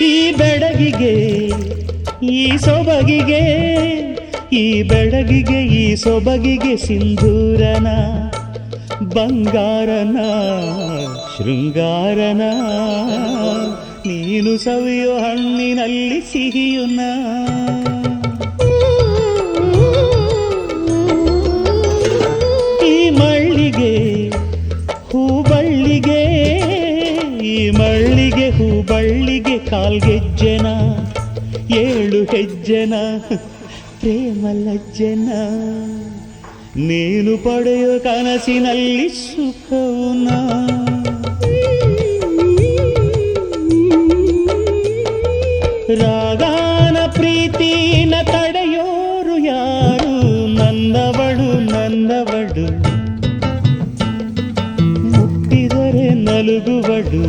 ಈ ಬೆಡಗಿಗೆ ಈ ಸೊಬಗಿಗೆ ಈ ಬೆಡಗಿಗೆ ಈ ಸೊಬಗಿಗೆ ಸಿಂಧೂರನ ಬಂಗಾರನ ಶೃಂಗಾರನ ನೀನು ಸವಿಯೋ ಹಣ್ಣಿನಲ್ಲಿ ಸಿಹಿಯುನ ಈ ಮಳ್ಳಿಗೆ ಹೂಬಳ್ಳಿಗೆ ಈ ಮಳ್ಳಿಗೆ ಹೂಬಳ್ಳಿಗೆ ಕಾಲ್ಗೆಜ್ಜೆನ 7 ಹೆಜ್ಜೆನ ಪ್ರೇಮ ಲಜ್ಜೆನ ನೀನು ಪಡೆಯೋ ಕನಸಿನಲ್ಲಿ ಸುಖವುನ ರಾಗಾನ ಪ್ರೀತಿನ ತಡೆಯೋರು ಯಾರು ನನ್ನವಳು ನನ್ನವಳು ಮುಟ್ಟಿದರೆ ನಲುಗುವಳು